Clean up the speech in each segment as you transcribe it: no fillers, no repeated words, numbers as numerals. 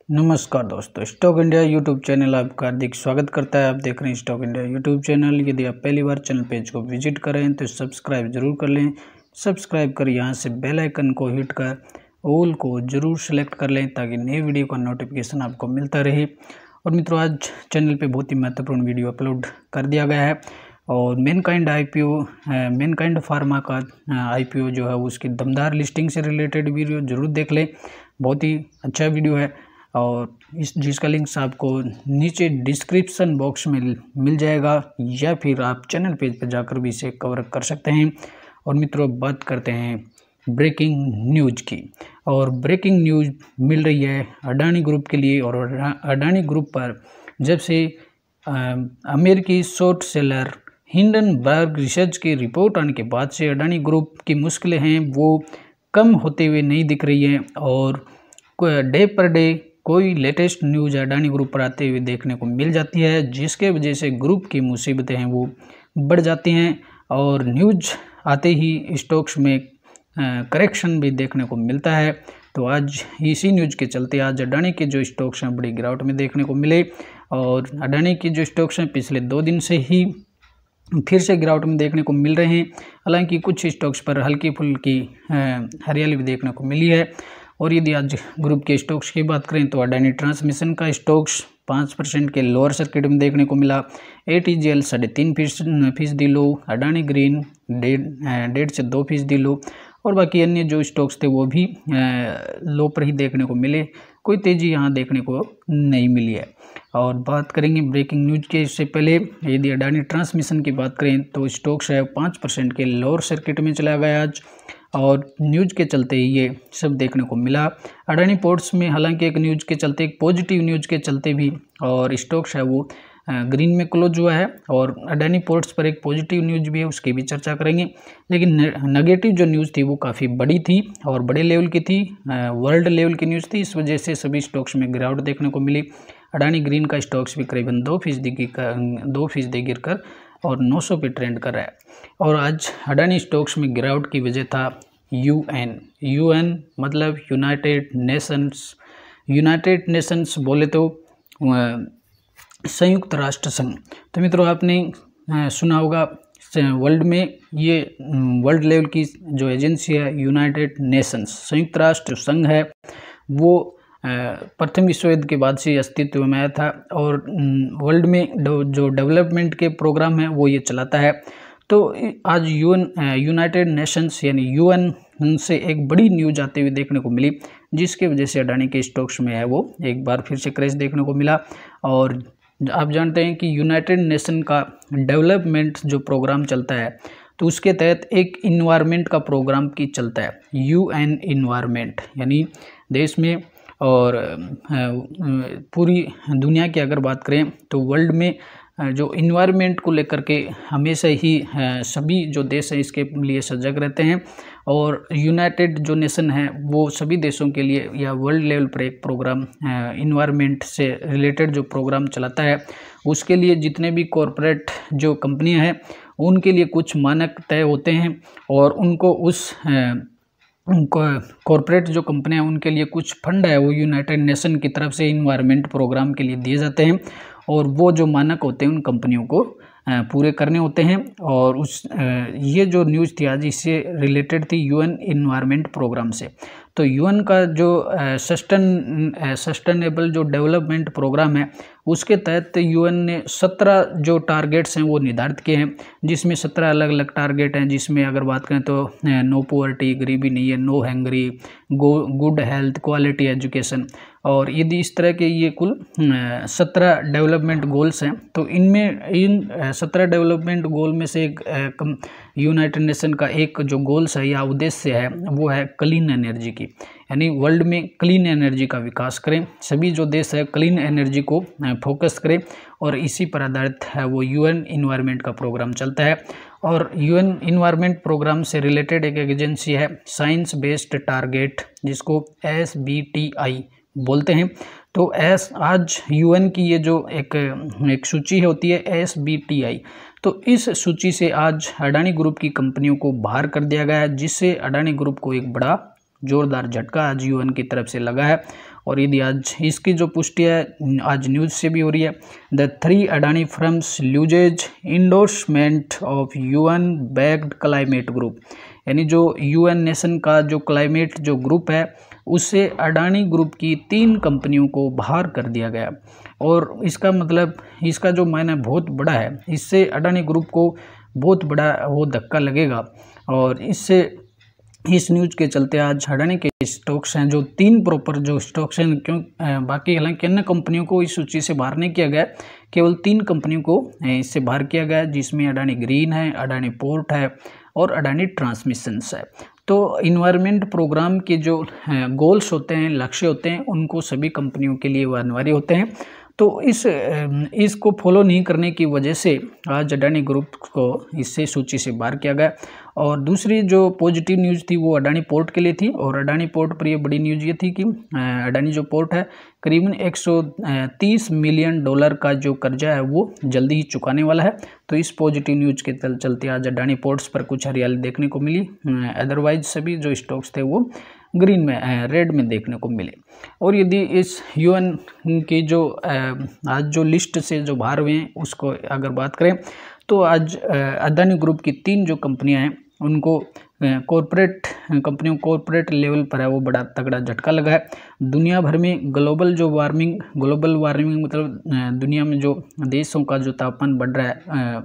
नमस्कार दोस्तों, stock India YouTube channel आपका हार्दिक स्वागत करता है। आप देख रहे हैं स्टॉक इंडिया यूट्यूब चैनल। यदि आप पहली बार चैनल पेज को विजिट करें तो सब्सक्राइब जरूर कर लें। सब्सक्राइब कर यहाँ से बेल आइकन को हिट कर ऑल को जरूर सेलेक्ट कर लें ताकि नई वीडियो का नोटिफिकेशन आपको मिलता रहे। और मित्रों, आज चैनल पर बहुत ही महत्वपूर्ण वीडियो अपलोड कर दिया गया है और मैनकाइंड फार्मा का IPO जो है उसकी दमदार लिस्टिंग से रिलेटेड वीडियो जरूर देख लें। बहुत ही अच्छा वीडियो है और जिसका लिंक्स आपको नीचे डिस्क्रिप्शन बॉक्स में मिल जाएगा या फिर आप चैनल पेज पर जाकर भी इसे कवर कर सकते हैं। और मित्रों, बात करते हैं ब्रेकिंग न्यूज की। और ब्रेकिंग न्यूज मिल रही है अडानी ग्रुप के लिए। और अडानी ग्रुप पर जब से अमेरिकी शॉर्ट सेलर हिंडनबर्ग रिसर्च की रिपोर्ट आने के बाद से अडानी ग्रुप की मुश्किलें हैं वो कम होते हुए नहीं दिख रही हैं। और डे पर डे कोई लेटेस्ट न्यूज़ अडानी ग्रुप पर आते हुए देखने को मिल जाती है, जिसके वजह से ग्रुप की मुसीबतें हैं वो बढ़ जाती हैं और न्यूज आते ही स्टॉक्स में करेक्शन भी देखने को मिलता है। तो आज इसी न्यूज के चलते आज अडानी के जो स्टॉक्स हैं बड़ी गिरावट में देखने को मिले। और अडानी की जो स्टॉक्स हैं पिछले 2 दिन से ही फिर से गिरावट में देखने को मिल रहे हैं। हालांकि कुछ स्टॉक्स पर हल्की फुल्की हरियाली भी देखने को मिली है। और यदि आज ग्रुप के स्टॉक्स की बात करें तो अडानी ट्रांसमिशन का स्टॉक्स 5% के लोअर सर्किट में देखने को मिला। ATGL 3.5% लो, अडानी ग्रीन 1.5 से 2% लो और बाकी अन्य जो स्टॉक्स थे वो भी लो पर ही देखने को मिले। कोई तेज़ी यहाँ देखने को नहीं मिली है। और बात करेंगे ब्रेकिंग न्यूज के। इससे पहले यदि अडानी ट्रांसमिशन की बात करें तो स्टॉक्स है 5% के लोअर सर्किट में चला गया आज और न्यूज के चलते ये सब देखने को मिला। अडानी पोर्ट्स में हालांकि एक न्यूज के चलते, एक पॉजिटिव न्यूज के चलते भी और स्टॉक्स है वो ग्रीन में क्लोज हुआ है। और अडानी पोर्ट्स पर एक पॉजिटिव न्यूज भी है, उसकी भी चर्चा करेंगे। लेकिन नेगेटिव जो न्यूज़ थी वो काफ़ी बड़ी थी और बड़े लेवल की थी, वर्ल्ड लेवल की न्यूज़ थी। इस वजह से सभी स्टॉक्स में गिरावट देखने को मिली। अडानी ग्रीन का स्टॉक्स भी करीबन 2% गिरकर और 900 पे ट्रेंड कर रहा है। और आज अडानी स्टॉक्स में गिरावट की वजह था UN मतलब यूनाइटेड नेशंस बोले तो संयुक्त राष्ट्र संघ। तो मित्रों, आपने सुना होगा वर्ल्ड में ये वर्ल्ड लेवल की जो एजेंसी है यूनाइटेड नेशंस, संयुक्त राष्ट्र संघ है, वो प्रथम विश्व युद्ध के बाद से अस्तित्व में आया था और वर्ल्ड में जो डेवलपमेंट के प्रोग्राम है वो ये चलाता है। तो आज यूनाइटेड नेशंस यानी UN से एक बड़ी न्यूज आते हुए देखने को मिली, जिसकी वजह से अडानी के स्टॉक्स में है वो एक बार फिर से क्रैश देखने को मिला। और आप जानते हैं कि यूनाइटेड नेशन का डेवलपमेंट जो प्रोग्राम चलता है तो उसके तहत एक इन्वायरमेंट का प्रोग्राम की चलता है, UN इन्वायरमेंट, यानी देश में और पूरी दुनिया की अगर बात करें तो वर्ल्ड में जो इन्वायरमेंट को लेकर के हमेशा ही सभी जो देश हैं इसके लिए सजग रहते हैं। और यूनाइटेड जो नेशन है वो सभी देशों के लिए या वर्ल्ड लेवल पर एक प्रोग्राम इन्वायरमेंट से रिलेटेड जो प्रोग्राम चलाता है, उसके लिए जितने भी कॉरपोरेट जो कंपनियां हैं उनके लिए कुछ मानक तय होते हैं और उनको उस कॉरपोरेट जो कंपनियां उनके लिए कुछ फंड है वो यूनाइटेड नेशन की तरफ से इन्वायरमेंट प्रोग्राम के लिए दिए जाते हैं और वो जो मानक होते हैं उन कंपनियों को पूरे करने होते हैं। और ये जो न्यूज़ थी आज इससे रिलेटेड थी UN इन्वायरमेंट प्रोग्राम से। तो UN का जो सस्टेनेबल जो डेवलपमेंट प्रोग्राम है उसके तहत UN ने 17 जो टारगेट्स हैं वो निर्धारित किए हैं, जिसमें 17 अलग अलग टारगेट हैं। जिसमें अगर बात करें तो नो पॉवर्टी, गरीबी नहीं है, no hungry, good health, quality education, और यदि इस तरह के ये कुल 17 डेवलपमेंट गोल्स हैं। तो इनमें इन 17 डेवलपमेंट गोल में से एक यूनाइटेड नेशन का एक जो गोल्स है या उद्देश्य है वो है क्लीन एनर्जी की, यानी वर्ल्ड में क्लीन एनर्जी का विकास करें। सभी जो देश है क्लीन एनर्जी को फोकस करें और इसी पर आधारित है वो UN इन्वायरमेंट का प्रोग्राम चलता है। और UN इन्वायरमेंट प्रोग्राम से रिलेटेड एक एजेंसी है साइंस बेस्ड टारगेट, जिसको SBTI बोलते हैं। तो आज UN की ये जो एक सूची होती है SBTI, तो इस सूची से आज अडानी ग्रुप की कंपनियों को बाहर कर दिया गया है, जिससे अडानी ग्रुप को एक बड़ा जोरदार झटका आज UN की तरफ से लगा है। और यदि आज इसकी जो पुष्टि है आज न्यूज़ से भी हो रही है, the 3 Adani firms loses endorsement of UN backed climate group, यानी जो UN नेशन का जो क्लाइमेट जो ग्रुप है उससे अडानी ग्रुप की 3 कंपनियों को बाहर कर दिया गया। और इसका मतलब इसका जो मायना बहुत बड़ा है, इससे अडानी ग्रुप को बहुत बड़ा वो धक्का लगेगा। और इससे इस न्यूज़ के चलते आज अडानी के स्टॉक्स हैं जो 3 प्रॉपर जो स्टॉक्स हैं, क्यों बाकी हालांकि अन्य कंपनियों को इस सूची से बाहर नहीं किया गया, केवल 3 कंपनियों को इससे बाहर किया गया, जिसमें अडानी ग्रीन है, अडानी पोर्ट है और अडानी ट्रांसमिशंस है। तो इन्वायरमेंट प्रोग्राम के जो गोल्स होते हैं, लक्ष्य होते हैं, उनको सभी कंपनियों के लिए वो अनिवार्य होते हैं। तो इसको फॉलो नहीं करने की वजह से आज अडानी ग्रुप को इससे सूची से बाहर किया गया। और दूसरी जो पॉजिटिव न्यूज़ थी वो अडानी पोर्ट के लिए थी, और अडानी पोर्ट पर ये बड़ी न्यूज़ ये थी कि अडानी जो पोर्ट है करीबन $130 मिलियन का जो कर्जा है वो जल्दी ही चुकाने वाला है। तो इस पॉजिटिव न्यूज़ के चलते आज अडानी पोर्ट्स पर कुछ हरियाली देखने को मिली, अदरवाइज सभी जो स्टॉक्स थे वो ग्रीन में रेड में देखने को मिले। और यदि इस UN की जो आज जो लिस्ट से जो बाहर हुए हैं उसको अगर बात करें तो आज अडानी ग्रुप की 3 जो कंपनियां हैं उनको कॉरपोरेट लेवल पर है वो बड़ा तगड़ा झटका लगा है। दुनिया भर में ग्लोबल वार्मिंग मतलब दुनिया में जो देशों का जो तापमान बढ़ रहा है,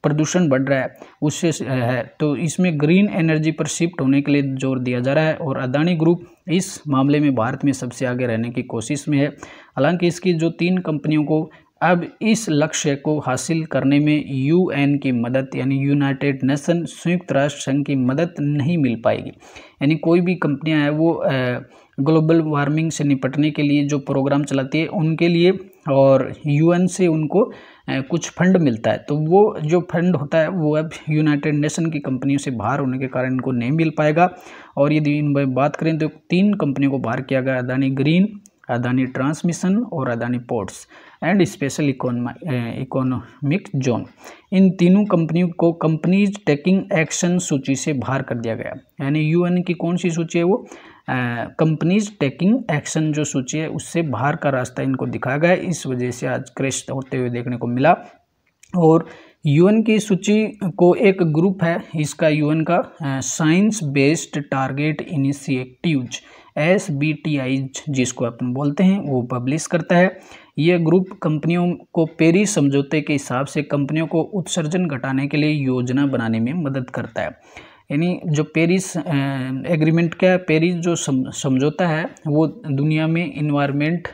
प्रदूषण बढ़ रहा है, उससे है, तो इसमें ग्रीन एनर्जी पर शिफ्ट होने के लिए जोर दिया जा रहा है। और अडानी ग्रुप इस मामले में भारत में सबसे आगे रहने की कोशिश में है। हालांकि इसकी जो 3 कंपनियों को अब इस लक्ष्य को हासिल करने में UN की मदद यानी यूनाइटेड नेशन संयुक्त राष्ट्र संघ की मदद नहीं मिल पाएगी। यानी कोई भी कंपनियां हैं वो ग्लोबल वार्मिंग से निपटने के लिए जो प्रोग्राम चलाती है उनके लिए, और UN से उनको कुछ फंड मिलता है, तो वो जो फंड होता है वो अब यूनाइटेड नेशन की कंपनियों से बाहर होने के कारण इनको नहीं मिल पाएगा। और यदि इन बात करें तो 3 कंपनियों को बाहर किया गया, अडानी ग्रीन, अडानी ट्रांसमिशन और Adani ports and special economic zone. इन तीनों कंपनियों को कंपनीज टेकिंग एक्शन सूची से बाहर कर दिया गया। यानी UN की कौन सी सूची है वो कंपनीज टेकिंग एक्शन जो सूची है उससे बाहर का रास्ता इनको दिखाया गया। इस वजह से आज क्रैश होते हुए देखने को मिला। और UN की सूची को एक ग्रुप है इसका UN का science based target initiatives SBTI जिसको अपन बोलते हैं वो पब्लिश करता है। यह ग्रुप कंपनियों को पेरिस समझौते के हिसाब से कंपनियों को उत्सर्जन घटाने के लिए योजना बनाने में मदद करता है। यानी जो पेरिस एग्रीमेंट का पेरिस जो समझौता है वो दुनिया में इन्वायरमेंट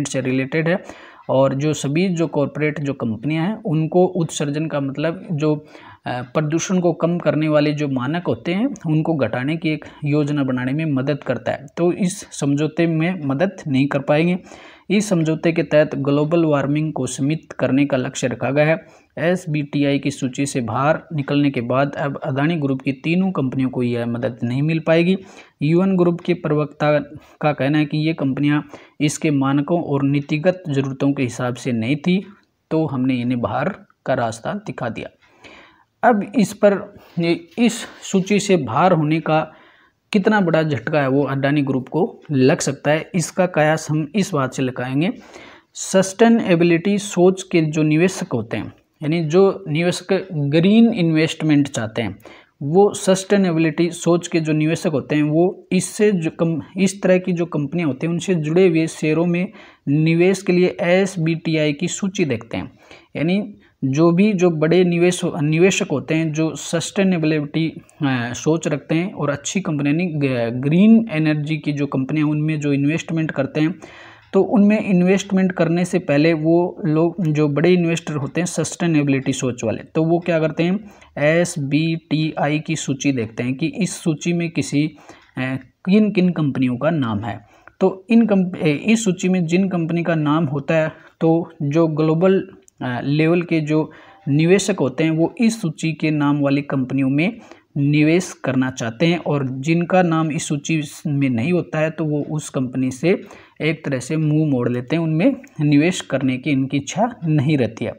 से रिलेटेड है, और जो सभी जो कॉरपोरेट जो कंपनियां हैं उनको उत्सर्जन का मतलब जो प्रदूषण को कम करने वाले जो मानक होते हैं उनको घटाने की एक योजना बनाने में मदद करता है। तो इस समझौते में मदद नहीं कर पाएंगे। इस समझौते के तहत ग्लोबल वार्मिंग को सीमित करने का लक्ष्य रखा गया है। SBTI की सूची से बाहर निकलने के बाद अब अडानी ग्रुप की 3 कंपनियों को यह मदद नहीं मिल पाएगी। UN ग्रुप के प्रवक्ता का कहना है कि ये कंपनियां इसके मानकों और नीतिगत जरूरतों के हिसाब से नहीं थी, तो हमने इन्हें बाहर का रास्ता दिखा दिया। अब इस सूची से बाहर होने का कितना बड़ा झटका है वो अडानी ग्रुप को लग सकता है, इसका कयास हम इस बात से लगाएंगे। सस्टेनेबिलिटी सोच के जो निवेशक होते हैं, यानी जो निवेशक ग्रीन इन्वेस्टमेंट चाहते हैं, वो सस्टेनेबिलिटी सोच के जो निवेशक होते हैं वो इससे जो इस तरह की जो कंपनियां होती हैं उनसे जुड़े हुए शेयरों में निवेश के लिए SBTI की सूची देखते हैं। यानी जो बड़े निवेशक होते हैं जो सस्टेनेबिलिटी सोच रखते हैं और अच्छी कंपनियां ग्रीन एनर्जी की जो कंपनियां उनमें जो इन्वेस्टमेंट करते हैं, तो उनमें इन्वेस्टमेंट करने से पहले वो लोग जो बड़े इन्वेस्टर होते हैं सस्टेनेबिलिटी सोच वाले, तो वो क्या करते हैं SBTI की सूची देखते हैं कि इस सूची में किन किन कंपनियों का नाम है। तो इस सूची में जिन कंपनी का नाम होता है तो जो ग्लोबल लेवल के जो निवेशक होते हैं वो इस सूची के नाम वाली कंपनियों में निवेश करना चाहते हैं, और जिनका नाम इस सूची में नहीं होता है तो वो उस कंपनी से एक तरह से मुंह मोड़ लेते हैं, उनमें निवेश करने की इनकी इच्छा नहीं रहती है।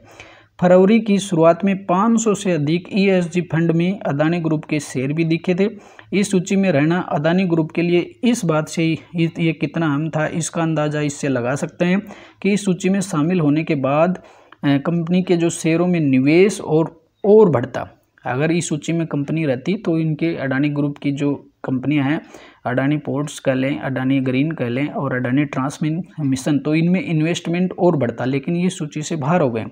फरवरी की शुरुआत में 500 से अधिक ESG फंड में अडानी ग्रुप के शेयर भी दिखे थे। इस सूची में रहना अदानी ग्रुप के लिए इस बात से ये कितना अहम था, इसका अंदाज़ा इससे लगा सकते हैं कि इस सूची में शामिल होने के बाद कंपनी के जो शेयरों में निवेश और बढ़ता। अगर इस सूची में कंपनी रहती तो इनके अडानी ग्रुप की जो कंपनियां हैं, अडानी पोर्ट्स कह लें, अडानी ग्रीन कह लें और अडानी ट्रांसमिशन, तो इनमें इन्वेस्टमेंट और बढ़ता, लेकिन ये सूची से बाहर हो गए।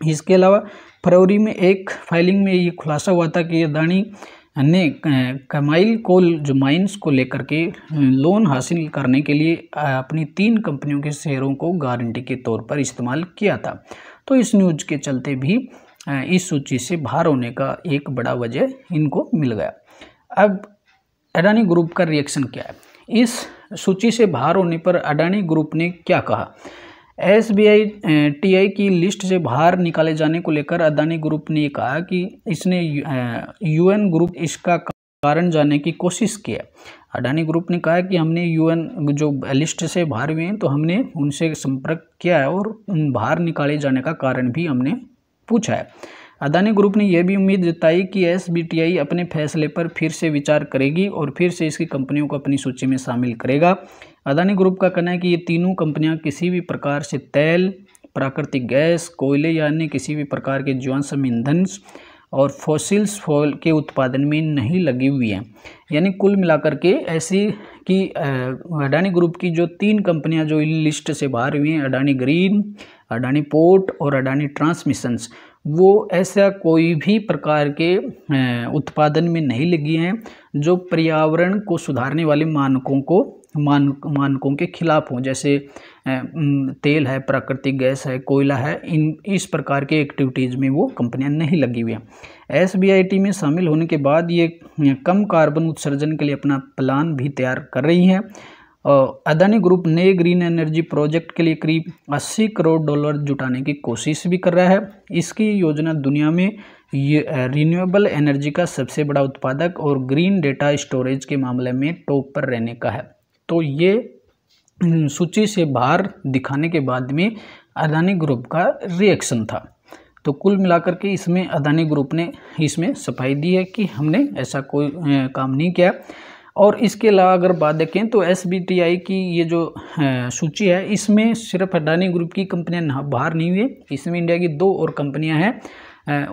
इसके अलावा फरवरी में एक फाइलिंग में ये खुलासा हुआ था कि अडानी ने कमाइल कोल जो माइंस को लेकर के लोन हासिल करने के लिए अपनी 3 कंपनियों के शेयरों को गारंटी के तौर पर इस्तेमाल किया था। तो इस न्यूज के चलते भी इस सूची से बाहर होने का एक बड़ा वजह इनको मिल गया। अब अडानी ग्रुप का रिएक्शन क्या है? इस सूची से बाहर होने पर अडानी ग्रुप ने क्या कहा? SBI की लिस्ट से बाहर निकाले जाने को लेकर अडानी ग्रुप ने कहा कि इसने UN ग्रुप इसका कारण जानने की कोशिश की है। अडानी ग्रुप ने कहा कि हमने UN जो लिस्ट से बाहर हुए हैं तो हमने उनसे संपर्क किया है और बाहर निकाले जाने का कारण भी हमने पूछा है। अडानी ग्रुप ने यह भी उम्मीद जताई कि SBI अपने फैसले पर फिर से विचार करेगी और फिर से इसकी कंपनियों को अपनी सूची में शामिल करेगा। अडानी ग्रुप का कहना है कि ये तीनों कंपनियां किसी भी प्रकार से तेल, प्राकृतिक गैस, कोयले या अन्य किसी भी प्रकार के जीवाश्म ईंधन और फॉसिल्स फ्यूल के उत्पादन में नहीं लगी हुई हैं। यानी कुल मिलाकर के ऐसी कि अडानी ग्रुप की जो 3 कंपनियां जो लिस्ट से बाहर हुई हैं, अडानी ग्रीन, अडानी पोर्ट और अडानी ट्रांसमिशंस, वो ऐसा कोई भी प्रकार के उत्पादन में नहीं लगी हैं जो पर्यावरण को सुधारने वाले मानकों के खिलाफ हों, जैसे तेल है, प्राकृतिक गैस है, कोयला है, इस प्रकार के एक्टिविटीज़ में वो कंपनियां नहीं लगी हुई हैं। SBI में शामिल होने के बाद ये कम कार्बन उत्सर्जन के लिए अपना प्लान भी तैयार कर रही हैं। अडानी ग्रुप नए ग्रीन एनर्जी प्रोजेक्ट के लिए करीब $80 करोड़ जुटाने की कोशिश भी कर रहा है। इसकी योजना दुनिया में रिन्यूएबल एनर्जी का सबसे बड़ा उत्पादक और ग्रीन डेटा स्टोरेज के मामले में टॉप पर रहने का है। तो ये सूची से बाहर दिखाने के बाद में अडानी ग्रुप का रिएक्शन था। तो कुल मिलाकर के इसमें अडानी ग्रुप ने इसमें सफाई दी है कि हमने ऐसा कोई काम नहीं किया। और इसके अलावा अगर बात देखें तो SBI की ये जो सूची है, इसमें सिर्फ अडानी ग्रुप की कंपनियां बाहर नहीं हुई है, इसमें इंडिया की 2 और कंपनियां हैं,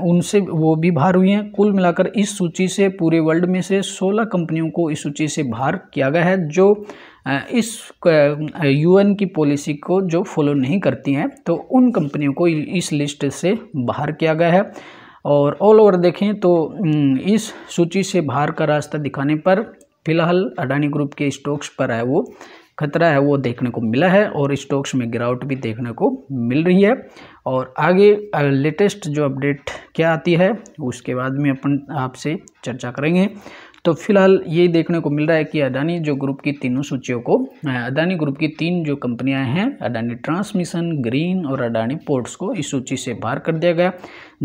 उनसे वो भी बाहर हुई हैं। कुल मिलाकर इस सूची से पूरे वर्ल्ड में से 16 कंपनियों को इस सूची से बाहर किया गया है जो इस UN की पॉलिसी को जो फॉलो नहीं करती हैं, तो उन कंपनियों को इस लिस्ट से बाहर किया गया है। और ऑल ओवर देखें तो इस सूची से बाहर का रास्ता दिखाने पर फिलहाल अडानी ग्रुप के स्टॉक्स पर है वो खतरा है वो देखने को मिला है और स्टॉक्स में गिरावट भी देखने को मिल रही है। और आगे लेटेस्ट जो अपडेट क्या आती है उसके बाद में अपन आपसे चर्चा करेंगे। तो फिलहाल ये देखने को मिल रहा है कि अडानी जो ग्रुप की तीनों सूचियों को, अडानी ग्रुप की 3 जो कंपनियां हैं, अडानी ट्रांसमिशन, ग्रीन और अडानी पोर्ट्स को इस सूची से बाहर कर दिया गया,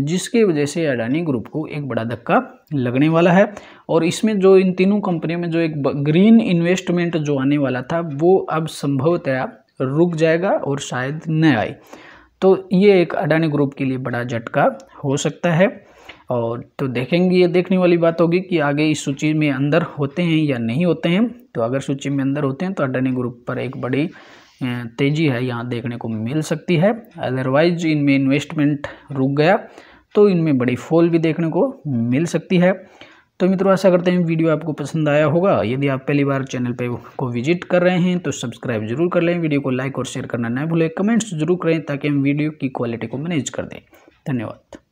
जिसकी वजह से अडानी ग्रुप को एक बड़ा धक्का लगने वाला है। और इसमें जो इन तीनों कंपनियों में जो एक ग्रीन इन्वेस्टमेंट जो आने वाला था वो अब संभवतः रुक जाएगा और शायद न आए। तो ये एक अडानी ग्रुप के लिए बड़ा झटका हो सकता है। और तो देखेंगे, ये देखने वाली बात होगी कि आगे इस सूची में अंदर होते हैं या नहीं होते हैं। तो अगर सूची में अंदर होते हैं तो अडानी ग्रुप पर एक बड़ी तेज़ी है यहाँ देखने को मिल सकती है। अदरवाइज इनमें इन्वेस्टमेंट रुक गया तो इनमें बड़ी फॉल भी देखने को मिल सकती है। तो मित्रों, आशा करते हैं वीडियो आपको पसंद आया होगा। यदि आप पहली बार चैनल पे को विजिट कर रहे हैं तो सब्सक्राइब जरूर कर लें, वीडियो को लाइक और शेयर करना न भूलें, कमेंट्स जरूर करें ताकि हम वीडियो की क्वालिटी को मैनेज कर दें। धन्यवाद।